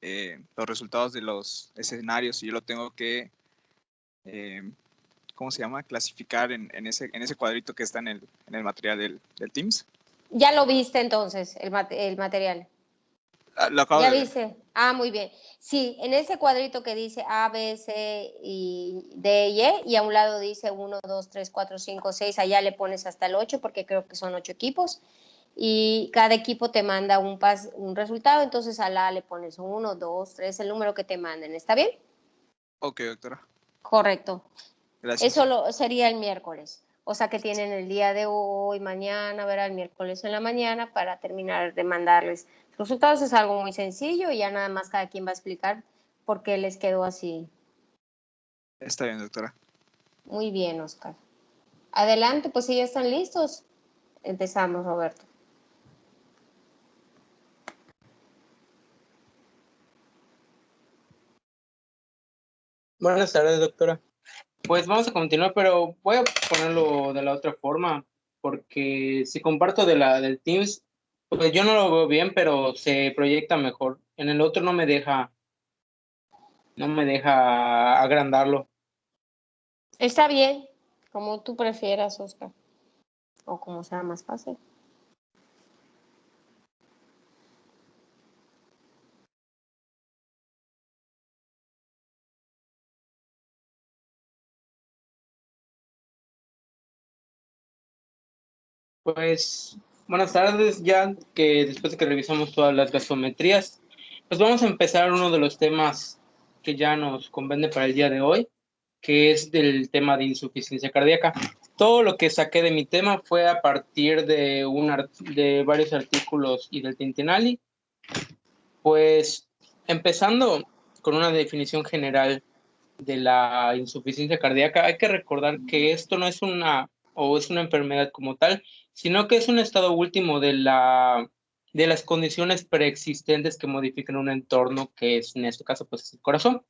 los resultados de los escenarios y yo lo tengo que, ¿cómo se llama? Clasificar en ese cuadrito que está en el material del Teams. ¿Ya lo viste entonces, el material? Lo acabo ¿Ya de ver. viste? Ah, muy bien. Sí, en ese cuadrito que dice A, B, C, y D y E, y a un lado dice 1, 2, 3, 4, 5, 6, allá le pones hasta el 8, porque creo que son 8 equipos, y cada equipo te manda un resultado, entonces a la A le pones 1, 2, 3, el número que te manden. ¿Está bien? Ok, doctora. Correcto. Gracias. Eso sería el miércoles. O sea que tienen el día de hoy, mañana, verá, el miércoles en la mañana para terminar de mandarles los resultados. Es algo muy sencillo y ya nada más cada quien va a explicar por qué les quedó así. Está bien, doctora. Muy bien, Oscar. Adelante, pues si ya están listos, empezamos, Roberto. Buenas tardes, doctora. Pues vamos a continuar, pero voy a ponerlo de la otra forma, porque si comparto del Teams, pues yo no lo veo bien, pero se proyecta mejor. En el otro no me deja agrandarlo. Está bien, como tú prefieras, Oscar, o como sea más fácil. Pues buenas tardes, ya que después de que revisamos todas las gasometrías, pues vamos a empezar uno de los temas que ya nos convence para el día de hoy, que es del tema de insuficiencia cardíaca. Todo lo que saqué de mi tema fue a partir de varios artículos y del Tintinali. Pues empezando con una definición general de la insuficiencia cardíaca, hay que recordar que esto no es una enfermedad como tal, sino que es un estado último de las condiciones preexistentes que modifican un entorno que es, en este caso, pues el corazón.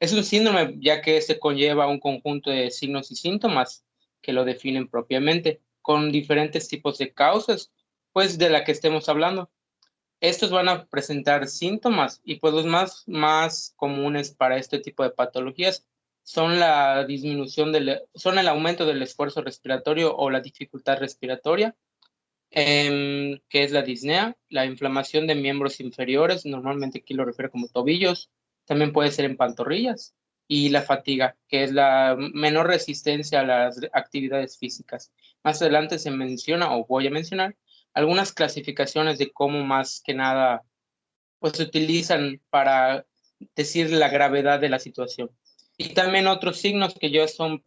Es un síndrome ya que se conlleva un conjunto de signos y síntomas que lo definen propiamente, con diferentes tipos de causas, pues de la que estemos hablando. Estos van a presentar síntomas y pues los más comunes para este tipo de patologías son son el aumento del esfuerzo respiratorio o la dificultad respiratoria, que es la disnea, la inflamación de miembros inferiores, normalmente aquí lo refiere como tobillos, también puede ser en pantorrillas, y la fatiga, que es la menor resistencia a las actividades físicas. Más adelante se menciona, o voy a mencionar, algunas clasificaciones de cómo más que nada pues se utilizan para decir la gravedad de la situación. Y también otros signos que son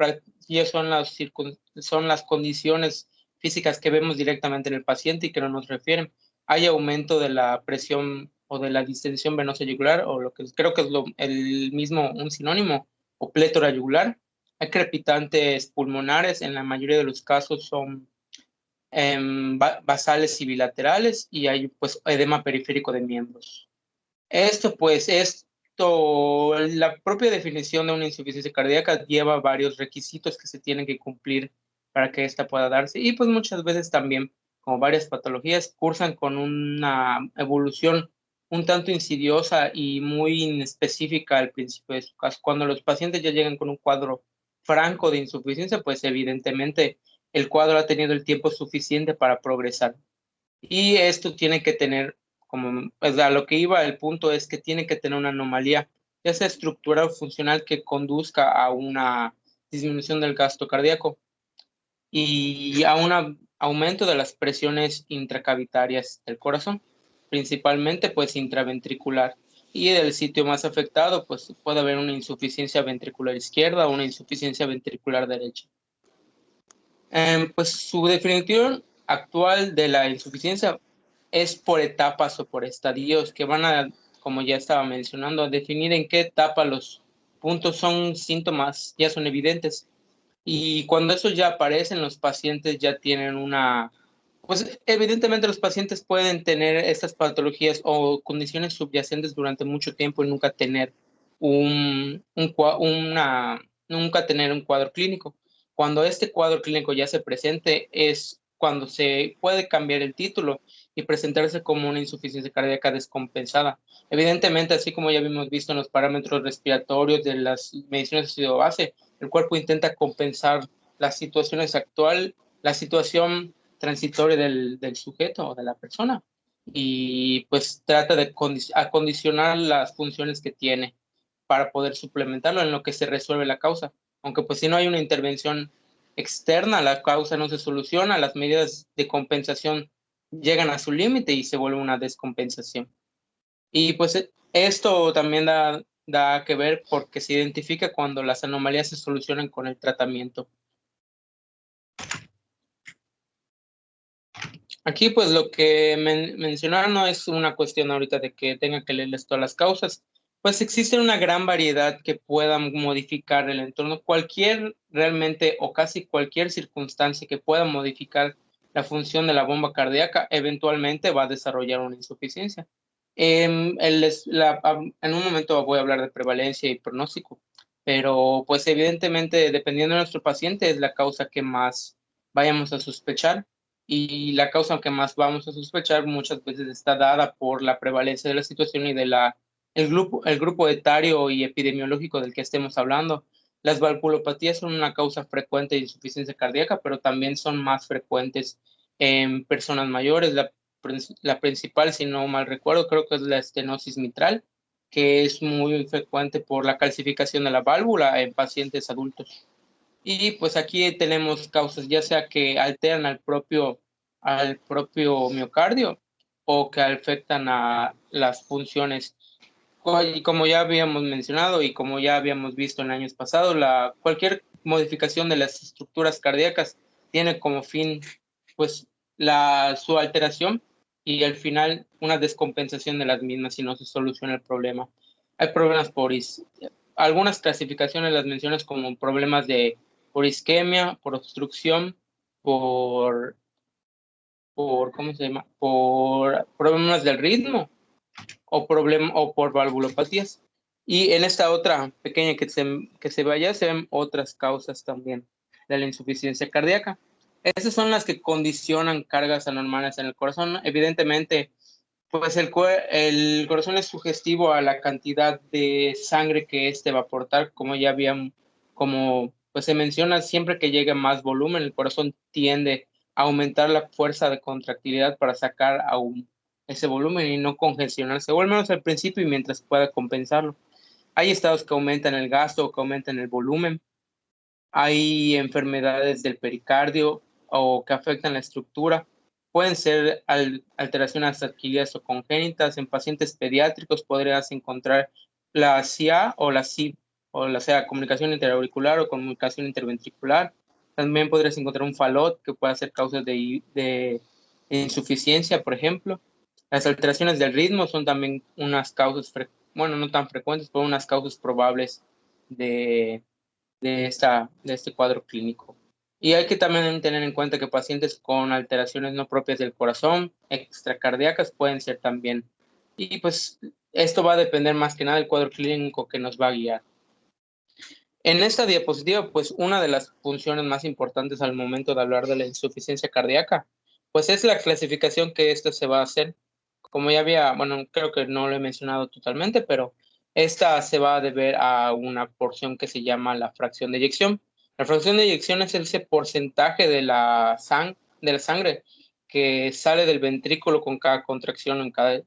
las condiciones físicas que vemos directamente en el paciente y que no nos refieren. Hay aumento de la presión o de la distensión venosa yugular, o lo que creo que es un sinónimo, o plétora yugular. Hay crepitantes pulmonares, en la mayoría de los casos son basales y bilaterales, y hay pues edema periférico de miembros. La propia definición de una insuficiencia cardíaca lleva varios requisitos que se tienen que cumplir para que esta pueda darse, y pues muchas veces también, como varias patologías, cursan con una evolución un tanto insidiosa y muy inespecífica al principio de su caso. Cuando los pacientes ya llegan con un cuadro franco de insuficiencia, pues evidentemente el cuadro ha tenido el tiempo suficiente para progresar. Y esto tiene que tener, como pues a lo que iba, el punto es que tiene que tener una anomalía, ya sea estructural o funcional, que conduzca a una disminución del gasto cardíaco y a un aumento de las presiones intracavitarias del corazón, principalmente pues intraventricular. Y del sitio más afectado, pues puede haber una insuficiencia ventricular izquierda o una insuficiencia ventricular derecha. Pues su definición actual de la insuficiencia es por etapas o por estadios que van a, como ya estaba mencionando, a definir en qué etapa los puntos son síntomas, ya son evidentes. Y cuando eso ya aparecen, los pacientes ya tienen pues evidentemente los pacientes pueden tener estas patologías o condiciones subyacentes durante mucho tiempo y nunca tener nunca tener un cuadro clínico. Cuando este cuadro clínico ya se presente es cuando se puede cambiar el título y presentarse como una insuficiencia cardíaca descompensada. Evidentemente, así como ya habíamos visto en los parámetros respiratorios de las mediciones de ácido base, el cuerpo intenta compensar las situaciones actual, la situación transitoria del sujeto o de la persona, y pues trata de acondicionar las funciones que tiene para poder suplementarlo en lo que se resuelve la causa. Aunque pues si no hay una intervención externa, la causa no se soluciona, las medidas de compensación llegan a su límite y se vuelve una descompensación. Y pues esto también da que ver porque se identifica cuando las anomalías se solucionan con el tratamiento. Aquí pues lo que mencionaron no es una cuestión ahorita de que tenga que leerles todas las causas, pues existe una gran variedad que puedan modificar el entorno, cualquier realmente o casi cualquier circunstancia que pueda modificar la función de la bomba cardíaca eventualmente va a desarrollar una insuficiencia. En un momento voy a hablar de prevalencia y pronóstico, pero pues evidentemente dependiendo de nuestro paciente es la causa que más vayamos a sospechar. Y la causa que más vamos a sospechar muchas veces está dada por la prevalencia de la situación y el grupo etario y epidemiológico del que estemos hablando. Las valvulopatías son una causa frecuente de insuficiencia cardíaca, pero también son más frecuentes en personas mayores. La principal, si no mal recuerdo, creo que es la estenosis mitral, que es muy frecuente por la calcificación de la válvula en pacientes adultos. Y pues aquí tenemos causas ya sea que alteran al propio miocardio o que afectan a las funciones. Y como ya habíamos mencionado y como ya habíamos visto en años pasados, cualquier modificación de las estructuras cardíacas tiene como fin pues su alteración y al final una descompensación de las mismas si no se soluciona el problema. Hay problemas algunas clasificaciones las mencionas como problemas por isquemia, por obstrucción, por, ¿cómo se llama? Por problemas del ritmo o por valvulopatías. Y en esta otra pequeña que se vaya, se ven otras causas también de la insuficiencia cardíaca. Esas son las que condicionan cargas anormales en el corazón. Evidentemente, pues el corazón es sugestivo a la cantidad de sangre que éste va a aportar, como pues se menciona, siempre que llegue más volumen, el corazón tiende a aumentar la fuerza de contractilidad para sacar aún ese volumen y no congestionarse, o al menos al principio y mientras pueda compensarlo. Hay estados que aumentan el gasto o que aumentan el volumen. Hay enfermedades del pericardio o que afectan la estructura. Pueden ser alteraciones adquiridas o congénitas. En pacientes pediátricos podrías encontrar la CIA o la CIV, o sea, comunicación interauricular o comunicación interventricular. También podrías encontrar un falot que puede ser causa de insuficiencia, por ejemplo. Las alteraciones del ritmo son también unas causas, bueno, no tan frecuentes, pero unas causas probables de este cuadro clínico. Y hay que también tener en cuenta que pacientes con alteraciones no propias del corazón, extracardíacas, pueden ser también. Y pues esto va a depender más que nada del cuadro clínico que nos va a guiar. En esta diapositiva, pues una de las funciones más importantes al momento de hablar de la insuficiencia cardíaca, pues es la clasificación que esta se va a hacer. Como ya bueno, creo que no lo he mencionado totalmente, pero esta se va a deber a una porción que se llama la fracción de eyección. La fracción de eyección es ese porcentaje de la sangre que sale del ventrículo con cada contracción en cada.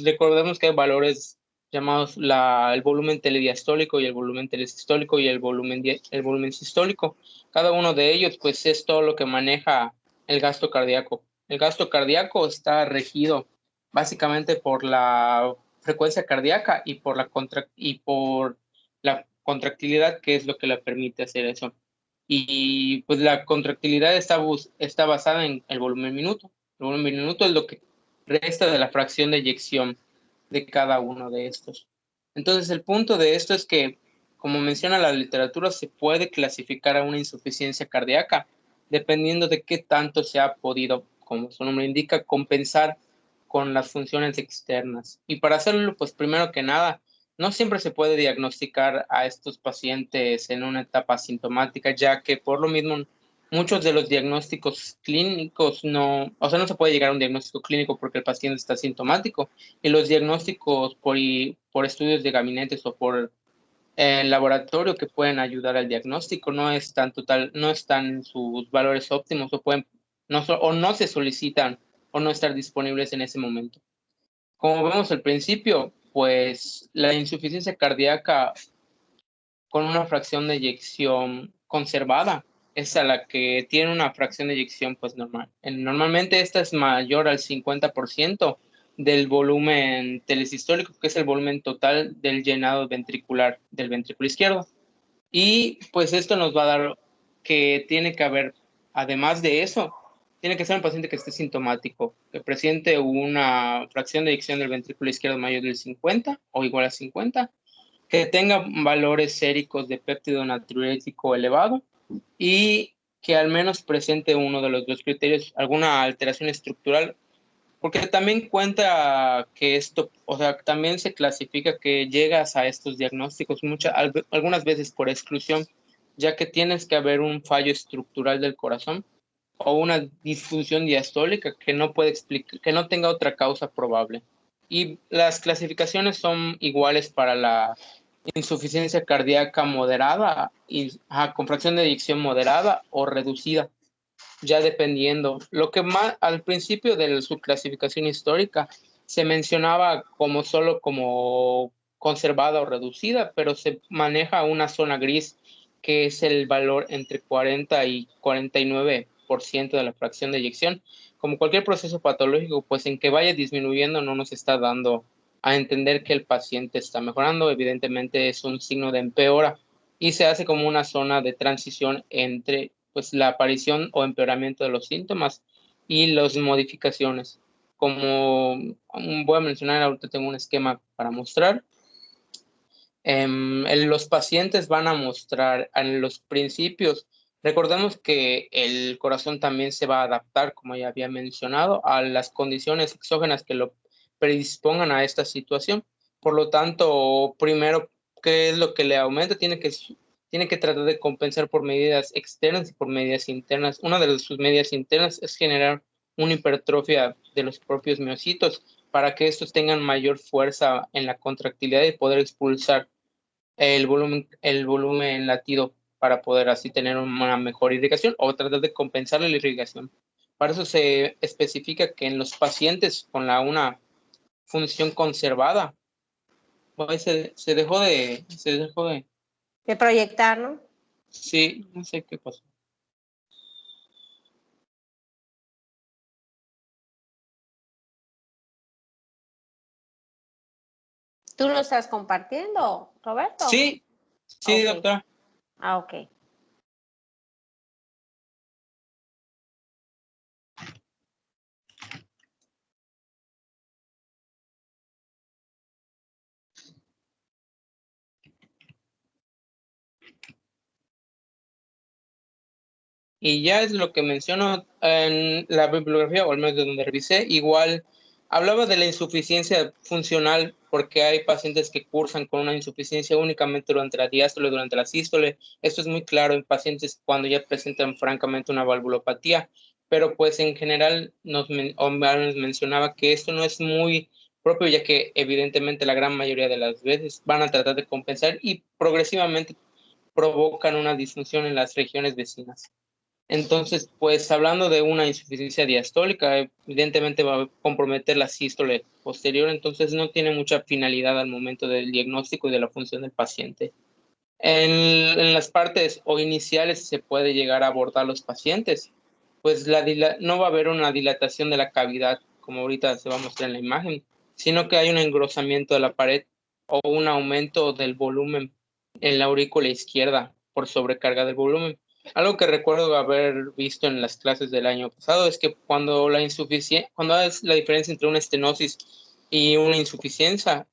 Recordemos que hay valores llamados el volumen telediastólico y el volumen telesistólico y el volumen sistólico. Cada uno de ellos, pues, es todo lo que maneja el gasto cardíaco. El gasto cardíaco está regido básicamente por la frecuencia cardíaca y por la contractilidad, que es lo que le permite hacer eso. Y pues la contractilidad está basada en el volumen minuto. El volumen minuto es lo que resta de la fracción de eyección de cada uno de estos. Entonces, el punto de esto es que, como menciona la literatura, se puede clasificar a una insuficiencia cardíaca dependiendo de qué tanto se ha podido, como su nombre indica, compensar con las funciones externas. Y para hacerlo, pues primero que nada, no siempre se puede diagnosticar a estos pacientes en una etapa asintomática, ya que por lo mismo muchos de los diagnósticos clínicos no, o sea, no se puede llegar a un diagnóstico clínico porque el paciente está sintomático, y los diagnósticos por estudios de gabinetes o por laboratorio que pueden ayudar al diagnóstico no están no están sus valores óptimos o pueden o no se solicitan o no estar disponibles en ese momento. Como vemos al principio, pues la insuficiencia cardíaca con una fracción de eyección conservada es a la que tiene una fracción de eyección pues normal. Normalmente esta es mayor al 50% del volumen telesistólico, que es el volumen total del llenado ventricular del ventrículo izquierdo. Y pues esto nos va a dar que tiene que haber, además de eso, tiene que ser un paciente que esté sintomático, que presente una fracción de eyección del ventrículo izquierdo mayor del 50 o igual a 50, que tenga valores séricos de péptido natriurético elevado y que al menos presente uno de los dos criterios, alguna alteración estructural, porque también cuenta que esto, o sea, también se clasifica que llegas a estos diagnósticos algunas veces por exclusión, ya que tienes que haber un fallo estructural del corazón o una disfunción diastólica que no puede explicar, que no tenga otra causa probable. Y las clasificaciones son iguales para la insuficiencia cardíaca moderada y con fracción de eyección moderada o reducida, ya dependiendo. Lo que más al principio de su clasificación histórica se mencionaba como solo como conservada o reducida, pero se maneja una zona gris que es el valor entre 40 y 49% de la fracción de eyección. Como cualquier proceso patológico, pues en que vaya disminuyendo no nos está dando a entender que el paciente está mejorando. Evidentemente es un signo de empeora y se hace como una zona de transición entre pues la aparición o empeoramiento de los síntomas y las modificaciones. Como voy a mencionar, ahorita tengo un esquema para mostrar. Los pacientes van a mostrar en los principios. Recordemos que el corazón también se va a adaptar, como ya había mencionado, a las condiciones exógenas que lo predispongan a esta situación. Por lo tanto, primero, ¿qué es lo que le aumenta? Tiene que tratar de compensar por medidas externas y por medidas internas. Una de sus medidas internas es generar una hipertrofia de los propios miocitos para que estos tengan mayor fuerza en la contractilidad y poder expulsar el volumen latido para poder así tener una mejor irrigación o tratar de compensar la irrigación. Para eso se especifica que en los pacientes con una función conservada, pues, se dejó de, De proyectar, ¿no? sí, no sé qué pasó. ¿Tú lo estás compartiendo, Roberto? Sí, Ok. doctora. Ah, ok. Y ya es lo que menciono en la bibliografía, o al menos de donde revisé, igual hablaba de la insuficiencia funcional, porque hay pacientes que cursan con una insuficiencia únicamente durante la diástole, durante la sístole. Esto es muy claro en pacientes cuando ya presentan francamente una valvulopatía, pero pues en general nos mencionaba que esto no es muy propio, ya que evidentemente la gran mayoría de las veces van a tratar de compensar y progresivamente provocan una disfunción en las regiones vecinas. Entonces, pues hablando de una insuficiencia diastólica, evidentemente va a comprometer la sístole posterior, entonces no tiene mucha finalidad al momento del diagnóstico y de la función del paciente. En las partes o iniciales se puede llegar a abordar los pacientes, pues no va a haber una dilatación de la cavidad, como ahorita se va a mostrar en la imagen, sino que hay un engrosamiento de la pared o un aumento del volumen en la aurícula izquierda por sobrecarga del volumen. Algo que recuerdo haber visto en las clases del año pasado es que cuando es la diferencia entre una estenosis y una insuficiencia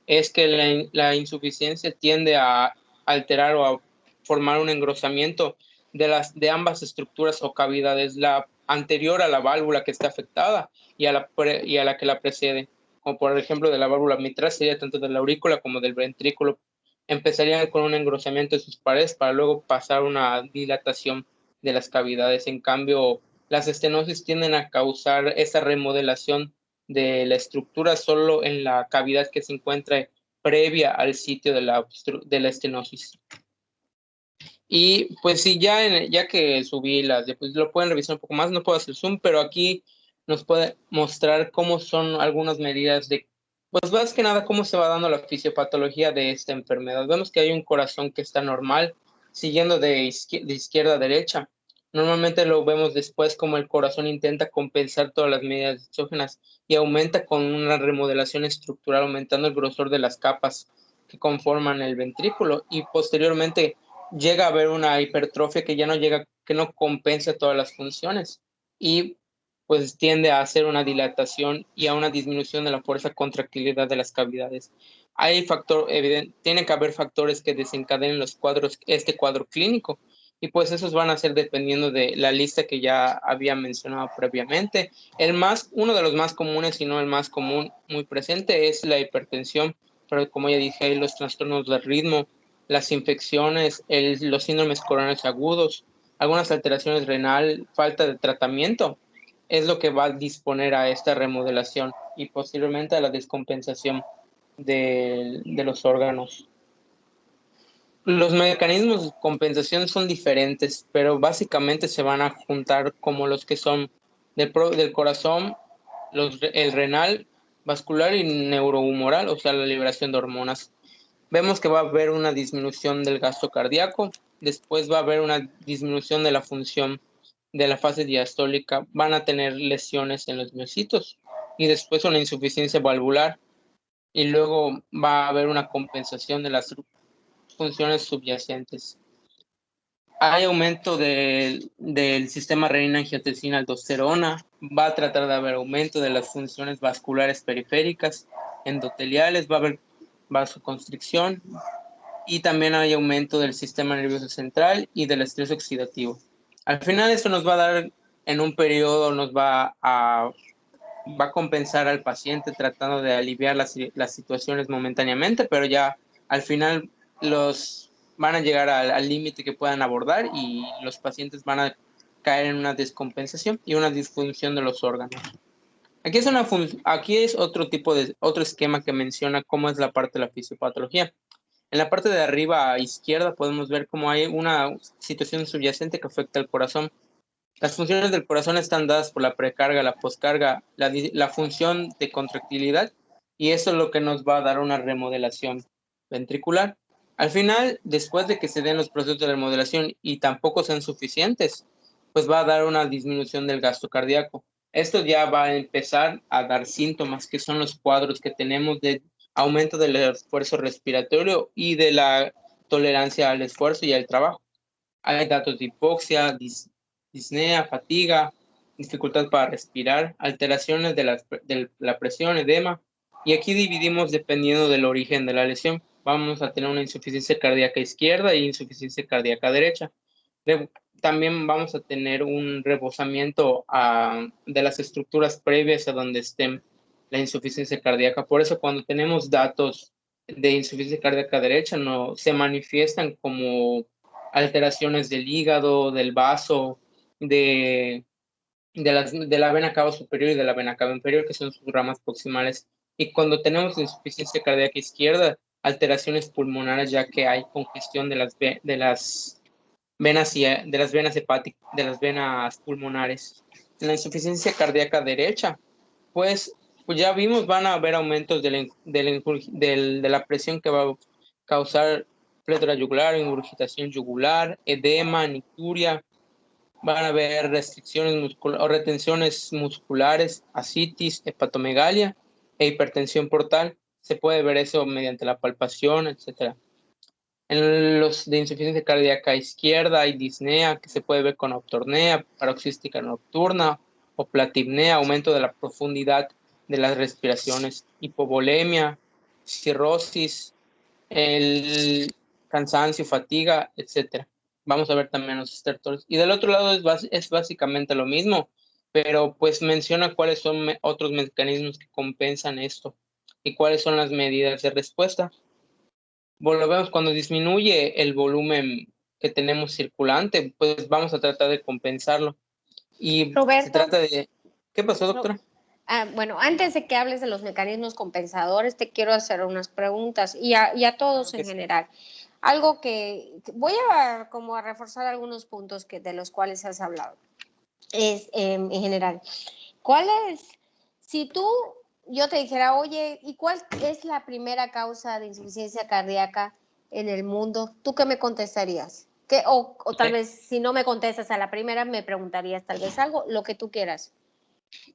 es que la insuficiencia tiende a alterar o a formar un engrosamiento de ambas estructuras o cavidades, la anterior a la válvula que está afectada y a la que la precede, como por ejemplo de la válvula mitral sería tanto de la aurícula como del ventrículo. empezarían con un engrosamiento de sus paredes para luego pasar a una dilatación de las cavidades. En cambio, las estenosis tienden a causar esa remodelación de la estructura solo en la cavidad que se encuentra previa al sitio de la estenosis. Y pues sí, ya que subí pues lo pueden revisar un poco más, no puedo hacer zoom, pero aquí nos puede mostrar cómo son algunas medidas pues más que nada cómo se va dando la fisiopatología de esta enfermedad. Vemos que hay un corazón que está normal, siguiendo de izquierda a derecha. Normalmente lo vemos después como el corazón intenta compensar todas las medidas exógenas y aumenta con una remodelación estructural, aumentando el grosor de las capas que conforman el ventrículo, y posteriormente llega a haber una hipertrofia que no compensa todas las funciones, y pues tiende a hacer una dilatación y a una disminución de la fuerza contractilidad de las cavidades. Tiene que haber factores que desencadenen este cuadro clínico, y pues esos van a ser dependiendo de la lista que ya había mencionado previamente. Uno de los más comunes, si no el más común, muy presente, es la hipertensión, pero como ya dije, hay los trastornos del ritmo, las infecciones, los síndromes coronarios agudos, algunas alteraciones renal, falta de tratamiento, es lo que va a disponer a esta remodelación y posteriormente a la descompensación de los órganos. Los mecanismos de compensación son diferentes, pero básicamente se van a juntar como los que son del corazón, el renal, vascular y neurohumoral, o sea, la liberación de hormonas. Vemos que va a haber una disminución del gasto cardíaco, después va a haber una disminución de la función de la fase diastólica, van a tener lesiones en los miocitos y después una insuficiencia valvular, y luego va a haber una compensación de las funciones subyacentes. Hay aumento del sistema renina-angiotensina-aldosterona, va a tratar de haber aumento de las funciones vasculares periféricas, endoteliales, va a haber vasoconstricción, y también hay aumento del sistema nervioso central y del estrés oxidativo. Al final esto nos va a dar, en un periodo, va a compensar al paciente tratando de aliviar las situaciones momentáneamente, pero ya al final los van a llegar al límite que puedan abordar y los pacientes van a caer en una descompensación y una disfunción de los órganos. Aquí es otro esquema que menciona cómo es la parte de la fisiopatología. En la parte de arriba a izquierda podemos ver cómo hay una situación subyacente que afecta al corazón. Las funciones del corazón están dadas por la precarga, la poscarga, la función de contractilidad, y eso es lo que nos va a dar una remodelación ventricular. Al final, después de que se den los procesos de remodelación y tampoco sean suficientes, pues va a dar una disminución del gasto cardíaco. Esto ya va a empezar a dar síntomas, que son los cuadros que tenemos de aumento del esfuerzo respiratorio y de la tolerancia al esfuerzo y al trabajo. Hay datos de hipoxia, disnea, fatiga, dificultad para respirar, alteraciones de la presión, edema, y aquí dividimos dependiendo del origen de la lesión. Vamos a tener una insuficiencia cardíaca izquierda e insuficiencia cardíaca derecha. También vamos a tener un rebosamiento de las estructuras previas a donde estén la insuficiencia cardíaca. Por eso cuando tenemos datos de insuficiencia cardíaca derecha, no se manifiestan como alteraciones del hígado, del vaso, de la vena cava superior y de la vena cava inferior, que son sus ramas proximales. Y cuando tenemos insuficiencia cardíaca izquierda, alteraciones pulmonares, ya que hay congestión de las venas hepáticas, de las venas pulmonares. En la insuficiencia cardíaca derecha, pues ya vimos, van a haber aumentos de la presión que va a causar pleura yugular, ingurgitación yugular, edema, nicturia, van a haber restricciones o retenciones musculares, ascitis, hepatomegalia e hipertensión portal. Se puede ver eso mediante la palpación, etc. En los de insuficiencia cardíaca izquierda hay disnea, que se puede ver con nocturnia, paroxística nocturna o platipnea, aumento de la profundidad de las respiraciones, hipovolemia, cirrosis, el cansancio, fatiga, etc. Vamos a ver también los estertores. Y del otro lado es básicamente lo mismo, pero pues menciona cuáles son otros mecanismos que compensan esto y cuáles son las medidas de respuesta. volvemos cuando disminuye el volumen que tenemos circulante, pues vamos a tratar de compensarlo. Y Roberto, se trata de... ¿Qué pasó, doctora? Bueno, antes de que hables de los mecanismos compensadores, te quiero hacer unas preguntas y a todos en general. Algo que voy a como a reforzar algunos puntos de los cuales has hablado. Es en general, ¿cuál es, si yo te dijera, oye, ¿y cuál es la primera causa de insuficiencia cardíaca en el mundo? ¿Tú qué me contestarías? O tal vez, si no me contestas a la primera, me preguntarías tal vez algo, lo que tú quieras.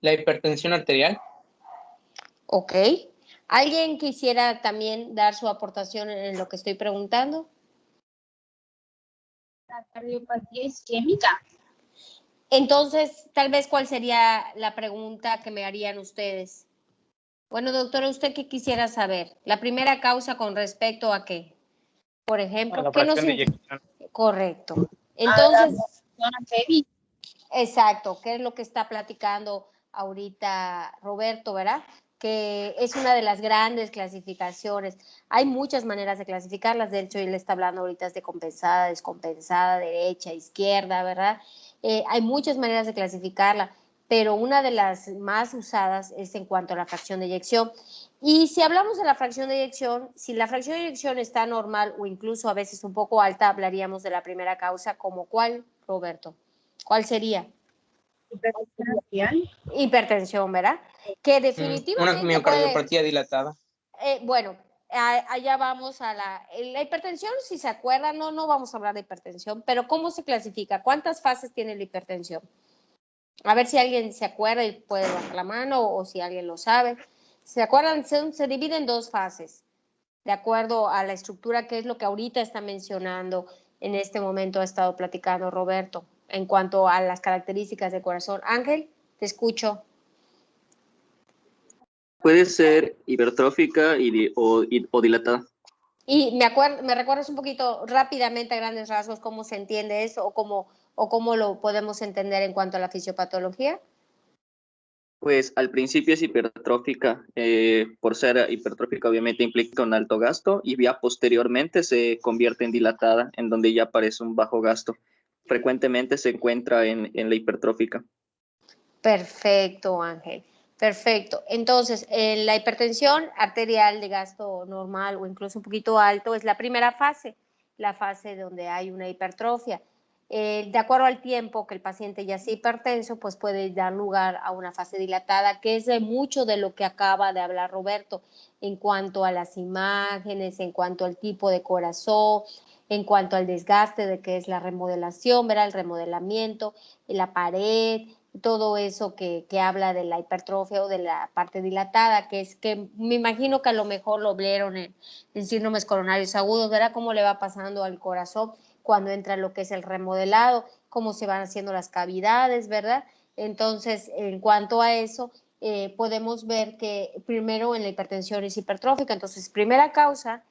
La hipertensión arterial. Ok. ¿Alguien quisiera también dar su aportación en lo que estoy preguntando? La cardiopatía isquémica. Entonces, tal vez, ¿cuál sería la pregunta que me harían ustedes? Bueno, doctora, ¿usted qué quisiera saber? ¿La primera causa con respecto a qué? Por ejemplo, La ¿qué nos... fracción de eyección. Correcto. Entonces, Heavy. exacto, ¿qué es lo que está platicando ahorita Roberto, verdad? Que es una de las grandes clasificaciones. Hay muchas maneras de clasificarlas, de hecho, él está hablando ahorita de compensada, descompensada, derecha, izquierda, ¿verdad? Hay muchas maneras de clasificarla, pero una de las más usadas es en cuanto a la fracción de eyección. Y si hablamos de la fracción de eyección, si la fracción de eyección está normal o incluso a veces un poco alta, hablaríamos de la primera causa, ¿como cuál, Roberto? ¿Cuál sería? Hipertensión, ¿verdad? Que definitivamente Una miocardiopatía dilatada. Bueno, allá vamos a la hipertensión, si se acuerdan, no vamos a hablar de hipertensión, pero ¿cómo se clasifica? ¿Cuántas fases tiene la hipertensión? A ver si alguien se acuerda y puede levantar la mano o si alguien lo sabe. ¿Se acuerdan? Se divide en dos fases, de acuerdo a la estructura, que es lo que ahorita está mencionando, en este momento ha estado platicando Roberto, en cuanto a las características del corazón. Ángel, te escucho. Puede ser hipertrófica o dilatada. Y me recuerdas un poquito rápidamente a grandes rasgos cómo se entiende eso o cómo lo podemos entender en cuanto a la fisiopatología. Pues al principio es hipertrófica, por ser hipertrófica obviamente implica un alto gasto y ya posteriormente se convierte en dilatada, en donde ya aparece un bajo gasto. Frecuentemente se encuentra en la hipertrófica. Perfecto, Ángel. Perfecto. Entonces, la hipertensión arterial de gasto normal o incluso un poquito alto es la primera fase, la fase donde hay una hipertrofia. De acuerdo al tiempo que el paciente ya sea hipertenso, pues puede dar lugar a una fase dilatada, que es de mucho de lo que acaba de hablar Roberto, en cuanto a las imágenes, en cuanto al tipo de corazón, en cuanto al desgaste de que es la remodelación, ¿verdad? El remodelamiento, la pared, todo eso que habla de la hipertrofia o de la parte dilatada, que es que me imagino que a lo mejor lo vieron en síndromes coronarios agudos, ¿verdad? Cómo le va pasando al corazón cuando entra lo que es el remodelado, cómo se van haciendo las cavidades, ¿verdad? Entonces, en cuanto a eso, podemos ver que primero en la hipertensión es hipertrófica, entonces primera causa,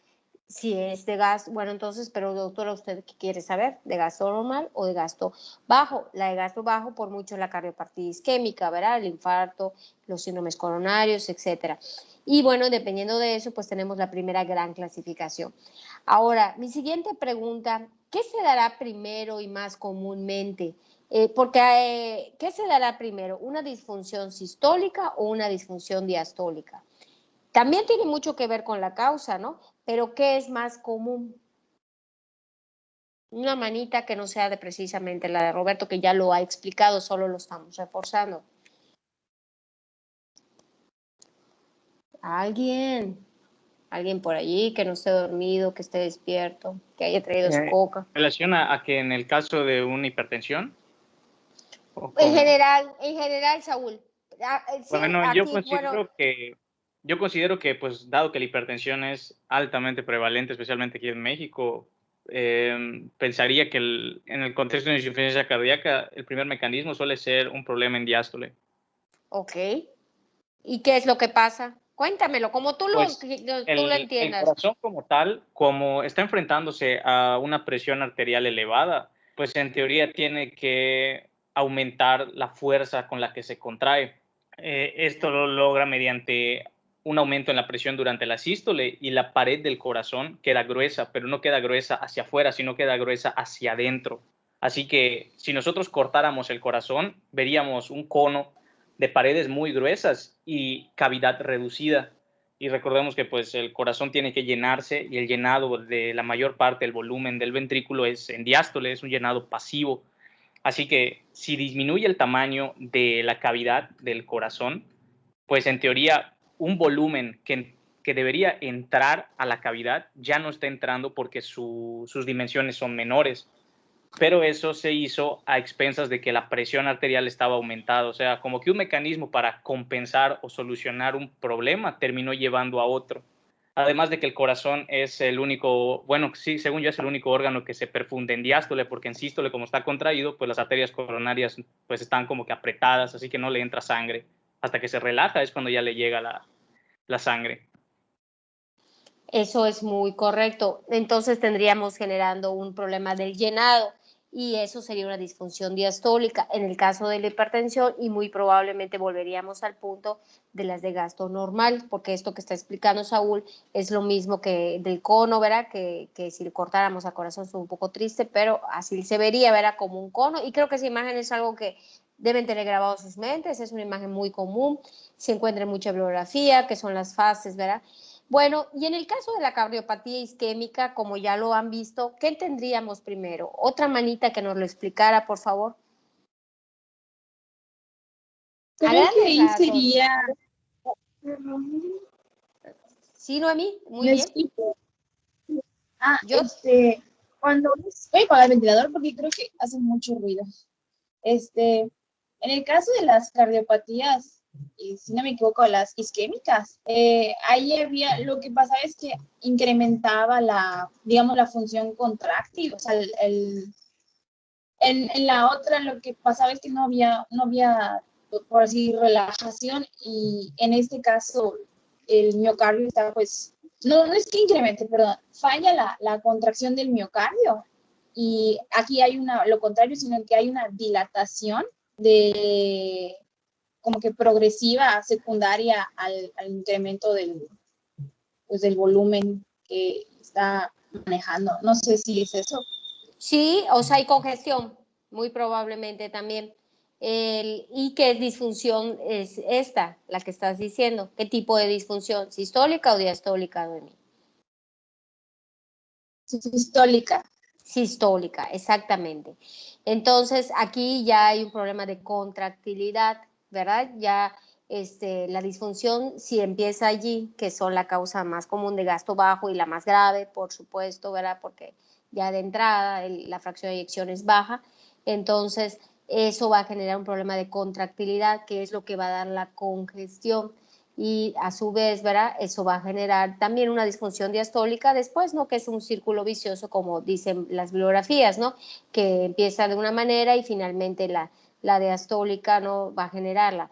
si es de gasto, bueno, entonces, pero doctora, ¿usted qué quiere saber? ¿De gasto normal o de gasto bajo? La de gasto bajo, por mucho, la cardiopatía isquémica, ¿verdad? El infarto, los síndromes coronarios, etcétera. Y bueno, dependiendo de eso, pues tenemos la primera gran clasificación. Ahora, mi siguiente pregunta, ¿qué se dará primero y más comúnmente? ¿Qué se dará primero? ¿Una disfunción sistólica o una disfunción diastólica? También tiene mucho que ver con la causa, ¿no? Pero ¿qué es más común? Una manita que no sea de precisamente la de Roberto, que ya lo ha explicado, solo lo estamos reforzando. ¿Alguien por allí que no esté dormido, que esté despierto, que haya traído su coca? ¿En relación a que en el caso de una hipertensión? En general, Saúl. Sí, Bueno, aquí, yo considero que, pues, dado que la hipertensión es altamente prevalente, especialmente aquí en México, pensaría que en el contexto de insuficiencia cardíaca, el primer mecanismo suele ser un problema en diástole. Ok. ¿Y qué es lo que pasa? Cuéntamelo, como tú Pues tú lo el entiendas. corazón como tal, como está enfrentándose a una presión arterial elevada, pues en teoría tiene que aumentar la fuerza con la que se contrae. Esto lo logra mediante un aumento en la presión durante la sístole y la pared del corazón queda gruesa, pero no queda gruesa hacia afuera, sino queda gruesa hacia adentro. Así que si nosotros cortáramos el corazón, veríamos un cono de paredes muy gruesas y cavidad reducida. Y recordemos que pues el corazón tiene que llenarse y el llenado de la mayor parte del volumen del ventrículo es en diástole, es un llenado pasivo. Así que si disminuye el tamaño de la cavidad del corazón, pues en teoría un volumen que debería entrar a la cavidad ya no está entrando porque sus dimensiones son menores. Pero eso se hizo a expensas de que la presión arterial estaba aumentada. O sea, como que un mecanismo para compensar o solucionar un problema terminó llevando a otro. Además de que el corazón es el único, bueno, sí, según yo es el único órgano que se perfunde en diástole, porque en sístole, como está contraído, pues las arterias coronarias pues están como que apretadas, así que no le entra sangre. Hasta que se relaja es cuando ya le llega la sangre. Eso es muy correcto. Entonces tendríamos generando un problema del llenado y eso sería una disfunción diastólica en el caso de la hipertensión y muy probablemente volveríamos al punto de las de gasto normal, porque esto que está explicando Saúl es lo mismo que del cono, ¿verdad? Que si le cortáramos a corazón es un poco triste, pero así se vería, ¿verdad? Como un cono y creo que esa imagen es algo que deben tener grabado en sus mentes, es una imagen muy común, se encuentra en mucha bibliografía, que son las fases, ¿verdad? Bueno, y en el caso de la cardiopatía isquémica, como ya lo han visto, ¿qué tendríamos primero? Otra manita que nos lo explicara, por favor. A Creo que grandes ahí rasgos. sería. Sí, Noemí, muy ¿Me bien. explico? Yo, Cuando voy a apagar el ventilador porque creo que hace mucho ruido. En el caso de las cardiopatías, y si no me equivoco, las isquémicas, ahí había, lo que pasaba es que incrementaba digamos, la función contráctil, o sea, en la otra lo que pasaba es que no había, por así, relajación y en este caso el miocardio está pues, no es que incremente, perdón, falla la contracción del miocardio y aquí hay lo contrario, sino que hay una dilatación de como que progresiva, secundaria al incremento pues, del volumen que está manejando. No sé si es eso. sí, o sea, hay congestión, muy probablemente también. ¿Y qué disfunción es esta, la que estás diciendo? ¿Qué tipo de disfunción? ¿Sistólica o diastólica, Noemí? Sistólica. Sistólica, exactamente. Entonces, aquí ya hay un problema de contractilidad, ¿verdad? Ya la disfunción, si empieza allí, que son la causa más común de gasto bajo y la más grave, por supuesto, ¿verdad? Porque ya de entrada la fracción de eyección es baja, entonces eso va a generar un problema de contractilidad, que es lo que va a dar la congestión y a su vez, ¿verdad? Eso va a generar también una disfunción diastólica después, ¿no? Que es un círculo vicioso, como dicen las bibliografías, ¿no? Que empieza de una manera y finalmente la diastólica, ¿no? Va a generarla.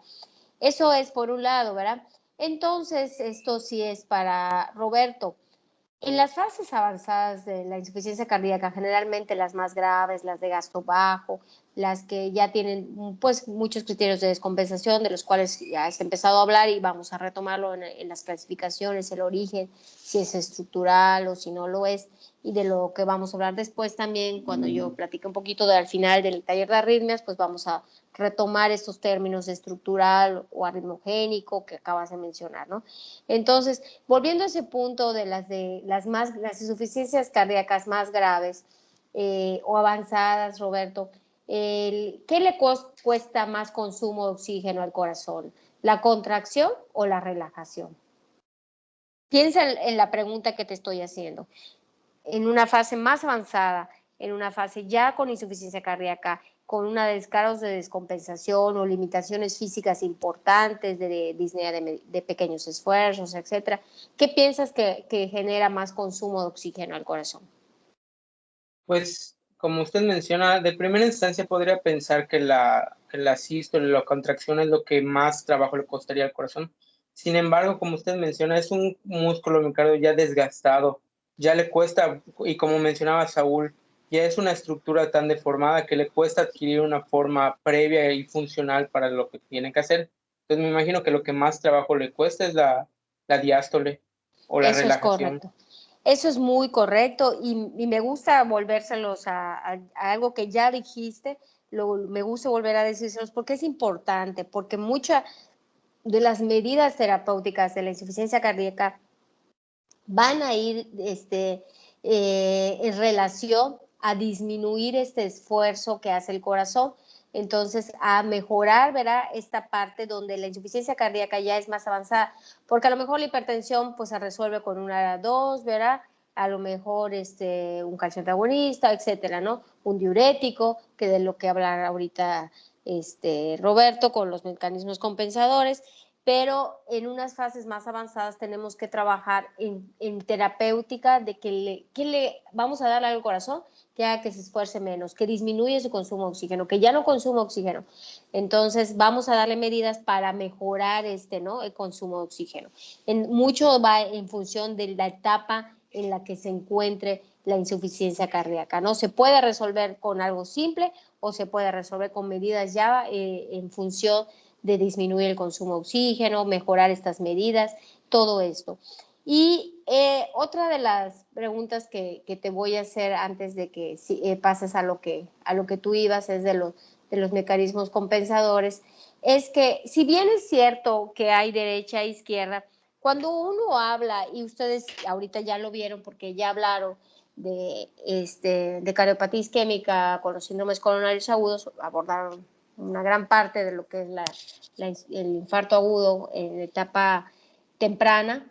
Eso es por un lado, ¿verdad? Entonces, esto sí es para Roberto. En las fases avanzadas de la insuficiencia cardíaca, generalmente las más graves, las de gasto bajo, las que ya tienen pues muchos criterios de descompensación, de los cuales ya has empezado a hablar y vamos a retomarlo en las clasificaciones, el origen, si es estructural o si no lo es, y de lo que vamos a hablar después también, cuando yo platique un poquito al final del taller de arritmias, pues vamos a retomar estos términos de estructural o arritmogénico que acabas de mencionar, ¿no? Entonces, volviendo a ese punto de las insuficiencias cardíacas más graves o avanzadas, Roberto, ¿qué le cuesta más consumo de oxígeno al corazón? ¿La contracción o la relajación? Piensa en la pregunta que te estoy haciendo. En una fase más avanzada, en una fase ya con insuficiencia cardíaca, con una descargos de descompensación o limitaciones físicas importantes de disnea de pequeños esfuerzos, etcétera, ¿qué piensas que genera más consumo de oxígeno al corazón? Pues, como usted menciona, de primera instancia podría pensar que la sístole, la contracción es lo que más trabajo le costaría al corazón. Sin embargo, como usted menciona, es un músculo miocardio ya desgastado, ya le cuesta, y como mencionaba Saúl, ya es una estructura tan deformada que le cuesta adquirir una forma previa y funcional para lo que tiene que hacer. Entonces me imagino que lo que más trabajo le cuesta es la la diástole o la Eso es relajación. correcto. Eso es muy correcto y me gusta volvérselos a algo que ya dijiste, me gusta volver a decírselos porque es importante, porque muchas de las medidas terapéuticas de la insuficiencia cardíaca van a ir en relación a disminuir este esfuerzo que hace el corazón. Entonces, a mejorar, ¿verdad? Esta parte donde la insuficiencia cardíaca ya es más avanzada, porque a lo mejor la hipertensión pues se resuelve con una 2, ¿verdad? A lo mejor un calcio antagonista, etcétera, ¿no? Un diurético, que de lo que habla ahorita Roberto con los mecanismos compensadores, pero en unas fases más avanzadas tenemos que trabajar en terapéutica de que le vamos a dar al corazón que haga que se esfuerce menos, que disminuya su consumo de oxígeno, que ya no consuma oxígeno. Entonces vamos a darle medidas para mejorar ¿no? el consumo de oxígeno. Mucho va en función de la etapa en la que se encuentre la insuficiencia cardíaca, ¿no? Se puede resolver con algo simple o se puede resolver con medidas ya en función de disminuir el consumo de oxígeno, mejorar estas medidas, todo esto. Y otra de las preguntas que te voy a hacer antes de que pases a lo que tú ibas es de los mecanismos compensadores, es que si bien es cierto que hay derecha e izquierda, cuando uno habla, y ustedes ahorita ya lo vieron porque ya hablaron de cardiopatía isquémica con los síndromes coronarios agudos, abordaron una gran parte de lo que es el infarto agudo en etapa temprana,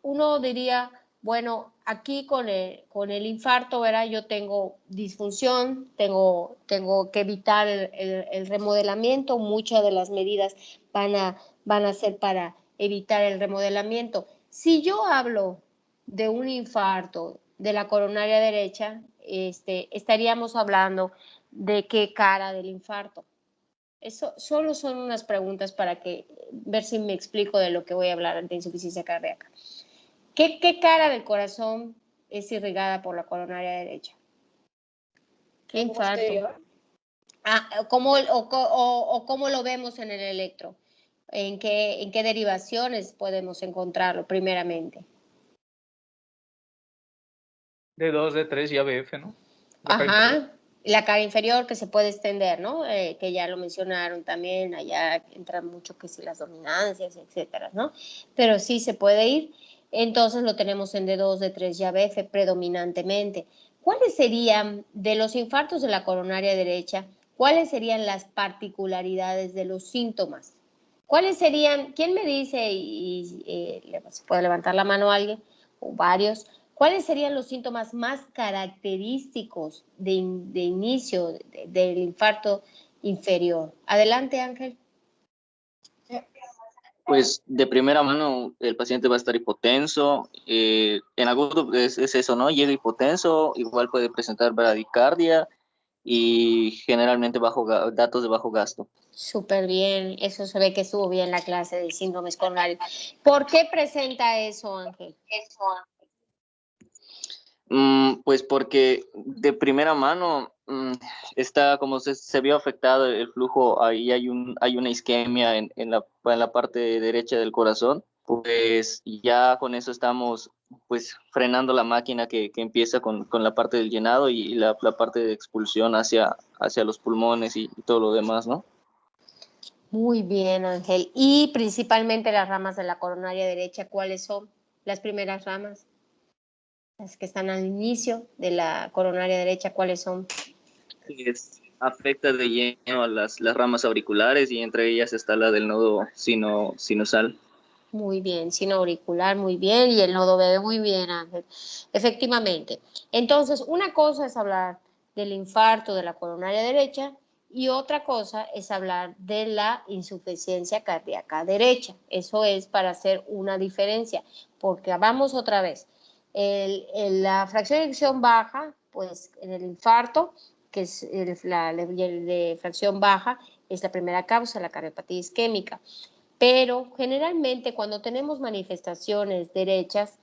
uno diría, bueno, aquí con el infarto, ¿verdad? Yo tengo disfunción, tengo que evitar el remodelamiento, muchas de las medidas van a ser para evitar el remodelamiento. Si yo hablo de un infarto de la coronaria derecha, estaríamos hablando de qué cara del infarto. Eso solo son unas preguntas para ver si me explico de lo que voy a hablar de insuficiencia cardíaca. ¿Qué cara del corazón es irrigada por la coronaria derecha? ¿Qué infarto? ¿Cómo lo vemos en el electro? ¿En qué derivaciones podemos encontrarlo primeramente? D2, D3 y ABF, ¿no? Ajá, la cara inferior que se puede extender, ¿no? Que ya lo mencionaron también, allá entra mucho que si las dominancias, etcétera, ¿no? Pero sí se puede ir. Entonces lo tenemos en D2, D3 y ABF predominantemente. ¿Cuáles serían, de los infartos de la coronaria derecha, cuáles serían las particularidades de los síntomas? ¿Cuáles serían, quién me dice, se puede levantar la mano alguien, o varios, cuáles serían los síntomas más característicos de inicio del infarto inferior? Adelante, Ángel. Pues de primera mano el paciente va a estar hipotenso, en agudo es eso, ¿no? Llega hipotenso, igual puede presentar bradicardia y generalmente datos de bajo gasto. Súper bien, eso se ve que estuvo bien la clase de síndromes coronarios. ¿Por qué presenta eso, Ángel? Pues porque de primera mano está como se vio afectado el flujo, ahí hay una isquemia en la parte derecha del corazón, pues ya con eso estamos pues frenando la máquina que empieza con la parte del llenado y la parte de expulsión hacia los pulmones y todo lo demás, ¿no? Muy bien, Ángel. Y principalmente las ramas de la coronaria derecha, ¿cuáles son las primeras ramas? Las que están al inicio de la coronaria derecha, ¿cuáles son? Afecta de lleno a las ramas auriculares y entre ellas está la del nodo sinusal. Muy bien, sino auricular, muy bien, y el nodo bebé, muy bien, Ángel. Efectivamente. Entonces, una cosa es hablar del infarto de la coronaria derecha y otra cosa es hablar de la insuficiencia cardíaca derecha. Eso es para hacer una diferencia, porque vamos otra vez. La fracción de eyección baja, pues en el infarto, que es la de fracción baja, es la primera causa, la cardiopatía isquémica. Pero generalmente cuando tenemos manifestaciones derechas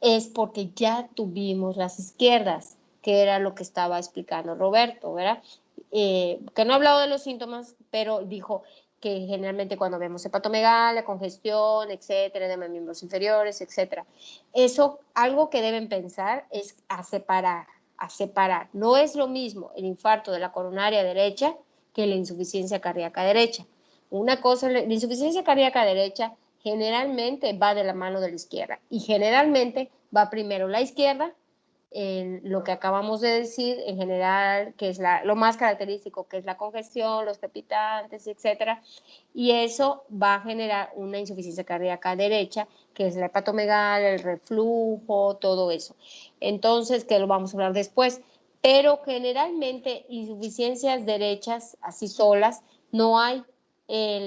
es porque ya tuvimos las izquierdas, que era lo que estaba explicando Roberto, ¿verdad? Que no ha hablado de los síntomas, pero dijo, que generalmente cuando vemos hepatomegalia, congestión, etcétera, edema de miembros inferiores, etcétera. Eso, algo que deben pensar es a separar. No es lo mismo el infarto de la coronaria derecha que la insuficiencia cardíaca derecha. Una cosa, la insuficiencia cardíaca derecha generalmente va de la mano de la izquierda y generalmente va primero la izquierda, en lo que acabamos de decir en general, que es lo más característico, que es la congestión, los palpitantes, etcétera, y eso va a generar una insuficiencia cardíaca derecha, que es la hepatomegalia, el reflujo, todo eso. Entonces, que lo vamos a hablar después, pero generalmente insuficiencias derechas, así solas, no hay,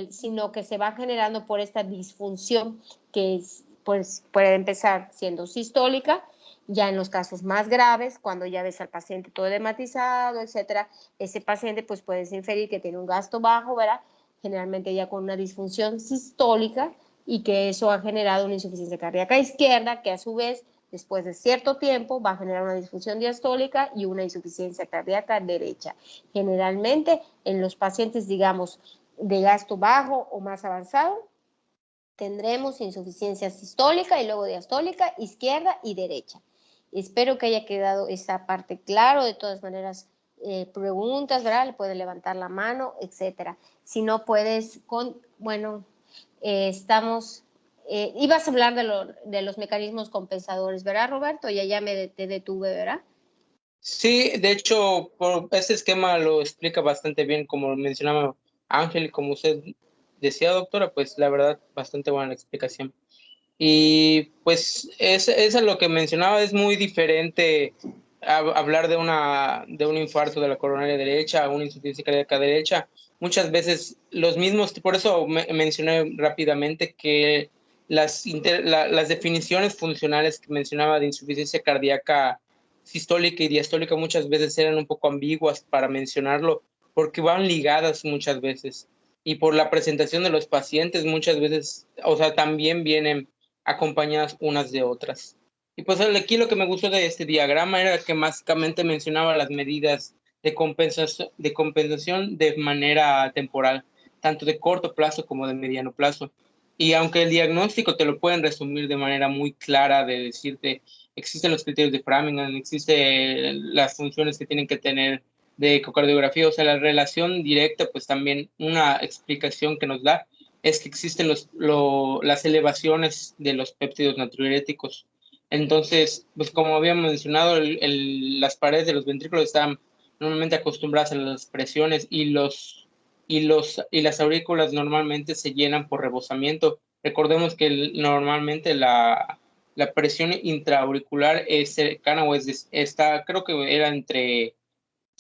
sino que se va generando por esta disfunción que es, pues, puede empezar siendo sistólica. Ya en los casos más graves, cuando ya ves al paciente todo edematizado, etcétera, ese paciente pues puedes inferir que tiene un gasto bajo, ¿verdad? Generalmente ya con una disfunción sistólica y que eso ha generado una insuficiencia cardíaca izquierda, que a su vez, después de cierto tiempo, va a generar una disfunción diastólica y una insuficiencia cardíaca derecha. Generalmente en los pacientes, digamos, de gasto bajo o más avanzado, tendremos insuficiencia sistólica y luego diastólica, izquierda y derecha. Espero que haya quedado esa parte claro. De todas maneras, preguntas, ¿verdad? Le puede levantar la mano, etcétera. Si no puedes, bueno, estamos, ibas a hablar de los mecanismos compensadores, ¿verdad, Roberto? Ya te detuve, ¿verdad? Sí, de hecho, este esquema lo explica bastante bien, como mencionaba Ángel, como usted decía, doctora, pues la verdad, bastante buena la explicación. Y pues es a lo que mencionaba, es muy diferente hablar de un infarto de la coronaria derecha a una insuficiencia cardíaca derecha. Muchas veces los mismos, por eso mencioné rápidamente que las definiciones funcionales que mencionaba de insuficiencia cardíaca sistólica y diastólica muchas veces eran un poco ambiguas para mencionarlo, porque van ligadas muchas veces. Y por la presentación de los pacientes muchas veces, o sea, también vienen acompañadas unas de otras. Y pues aquí lo que me gustó de este diagrama era que básicamente mencionaba las medidas de compensación de manera temporal, tanto de corto plazo como de mediano plazo. Y aunque el diagnóstico te lo pueden resumir de manera muy clara, de decirte, existen los criterios de Framingham, existen las funciones que tienen que tener de ecocardiografía, o sea, la relación directa, pues también una explicación que nos da es que existen las elevaciones de los péptidos natriuréticos. Entonces, pues como habíamos mencionado, las paredes de los ventrículos están normalmente acostumbradas a las presiones y las aurículas normalmente se llenan por rebosamiento. Recordemos que normalmente la presión intraauricular es cercana creo que era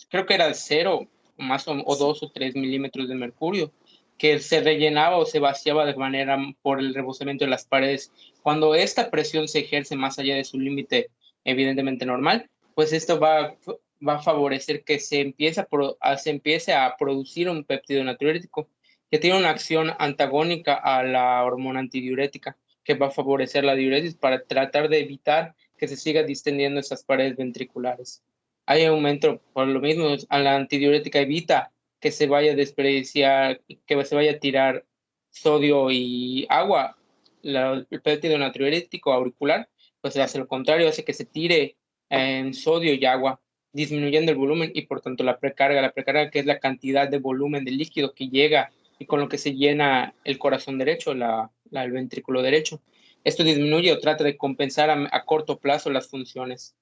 creo que era 0, más o 2 o 3 milímetros de mercurio, que se rellenaba o se vaciaba de manera por el rebosamiento de las paredes. Cuando esta presión se ejerce más allá de su límite evidentemente normal, pues esto va a favorecer que se empiece a producir un péptido natriurético que tiene una acción antagónica a la hormona antidiurética, que va a favorecer la diuresis para tratar de evitar que se siga distendiendo esas paredes ventriculares. Hay aumento, por lo mismo, a la antidiurética evita que se vaya a desperdiciar, que se vaya a tirar sodio y agua. El péptido natriurético auricular, pues hace lo contrario, hace que se tire en sodio y agua, disminuyendo el volumen y por tanto la precarga que es la cantidad de volumen de líquido que llega y con lo que se llena el corazón derecho, el ventrículo derecho. Esto disminuye o trata de compensar a corto plazo las funciones.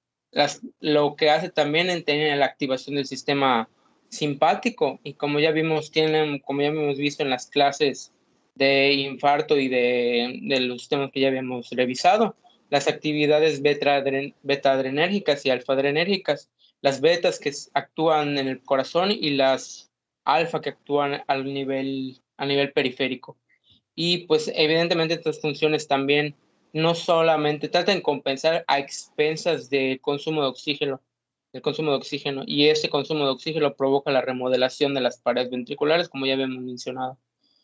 Lo que hace también en tener la activación del sistema simpático y como ya como ya hemos visto en las clases de infarto y de los temas que ya habíamos revisado, las actividades beta-adrenérgicas y alfa-adrenérgicas, las betas que actúan en el corazón y las alfa que actúan a nivel periférico. Y pues evidentemente estas funciones también no solamente tratan de compensar a expensas del consumo de oxígeno, y ese consumo de oxígeno provoca la remodelación de las paredes ventriculares, como ya habíamos mencionado.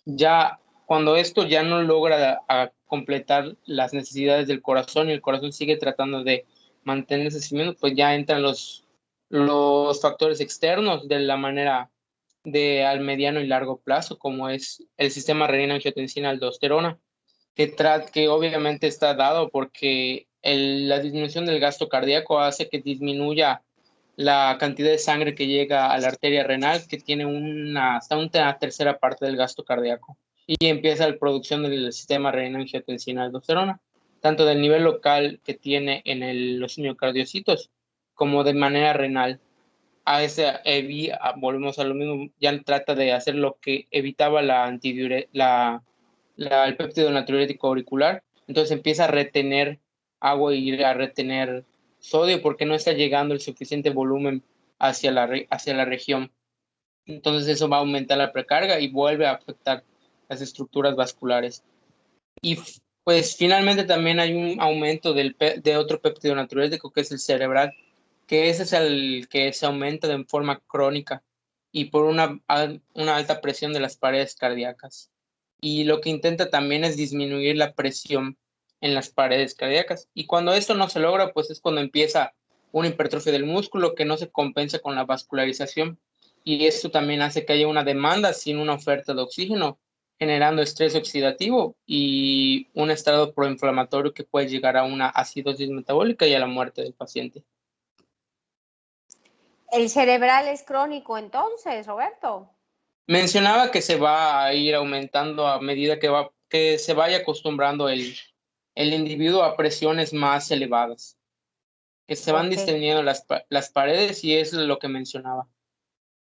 Ya cuando esto ya no logra completar las necesidades del corazón y el corazón sigue tratando de mantenerse sirviendo, pues ya entran los factores externos de la manera de al mediano y largo plazo, como es el sistema renina-angiotensina-aldosterona, que obviamente está dado porque la disminución del gasto cardíaco hace que disminuya la cantidad de sangre que llega a la arteria renal, que tiene hasta una tercera parte del gasto cardíaco, y empieza la producción del sistema renina-angiotensina-aldosterona, tanto del nivel local que tiene en los miocardiocitos, como de manera renal. Volvemos a lo mismo, ya trata de hacer lo que evitaba el péptido natriurético auricular, entonces empieza a retener agua y a retener sodio porque no está llegando el suficiente volumen hacia la región. Entonces eso va a aumentar la precarga y vuelve a afectar las estructuras vasculares. Y pues finalmente también hay un aumento de otro péptido natriurético que es el cerebral, que ese es el que se aumenta de forma crónica y por una alta presión de las paredes cardíacas. Y lo que intenta también es disminuir la presión en las paredes cardíacas. Y cuando esto no se logra, pues es cuando empieza una hipertrofia del músculo que no se compensa con la vascularización. Y esto también hace que haya una demanda sin una oferta de oxígeno, generando estrés oxidativo y un estado proinflamatorio que puede llegar a una acidosis metabólica y a la muerte del paciente. ¿El cerebral es crónico entonces, Roberto? Mencionaba que se va a ir aumentando a medida que se vaya acostumbrando el individuo a presiones más elevadas, que se van distendiendo las paredes, y es lo que mencionaba.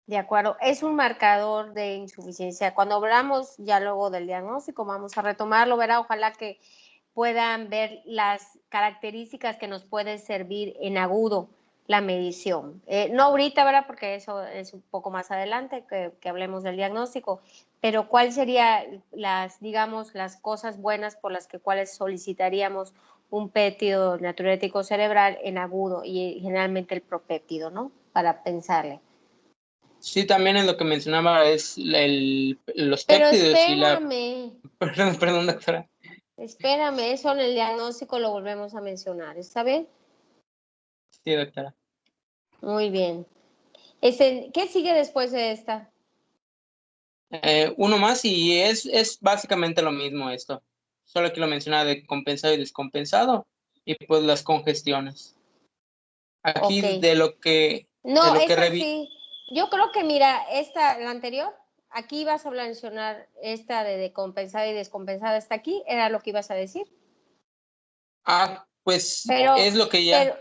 De acuerdo, es un marcador de insuficiencia. Cuando hablamos ya luego del diagnóstico, vamos a retomarlo, verá, ojalá que puedan ver las características que nos pueden servir en agudo la medición. No ahorita, ¿verdad? Porque eso es un poco más adelante que hablemos del diagnóstico, pero ¿cuál sería digamos, las cosas buenas por las cuales solicitaríamos un péptido natriurético cerebral en agudo y generalmente el propéptido, ¿no? Para pensarle. Sí, también es lo que mencionaba, es los Pero péptidos espérame, Perdón, doctora. espérame, eso en el diagnóstico lo volvemos a mencionar, ¿está bien? Sí, doctora. Muy bien. ¿Qué sigue después de esta? Uno más y es básicamente lo mismo esto. Solo que lo mencionaba de compensado y descompensado y pues las congestiones. Aquí Ok. de lo que No, esa reví. sí. Yo creo que mira, la anterior, aquí ibas a mencionar esta de compensada y descompensada, hasta aquí, era lo que ibas a decir. Pues Pero, es lo que pero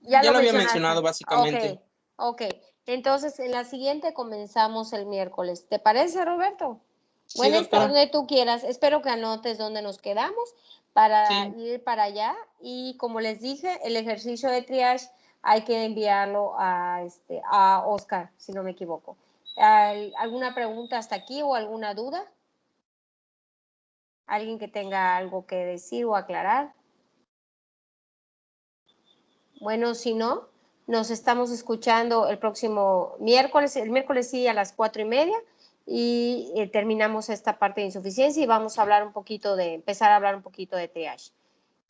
ya ya lo lo había mencionaste. mencionado básicamente. Ok. Entonces, en la siguiente comenzamos el miércoles. ¿Te parece, Roberto? Sí, Bueno, está doctora. donde tú quieras. Espero que anotes dónde nos quedamos para Sí, ir para allá. Y como les dije, el ejercicio de triage hay que enviarlo a Oscar, si no me equivoco. ¿Alguna pregunta hasta aquí o alguna duda? ¿Alguien que tenga algo que decir o aclarar? Bueno, si no, nos estamos escuchando el próximo miércoles, el miércoles sí a las 4:30, y terminamos esta parte de insuficiencia y vamos a hablar empezar a hablar un poquito de triage.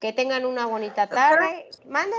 Que tengan una bonita tarde. Mande.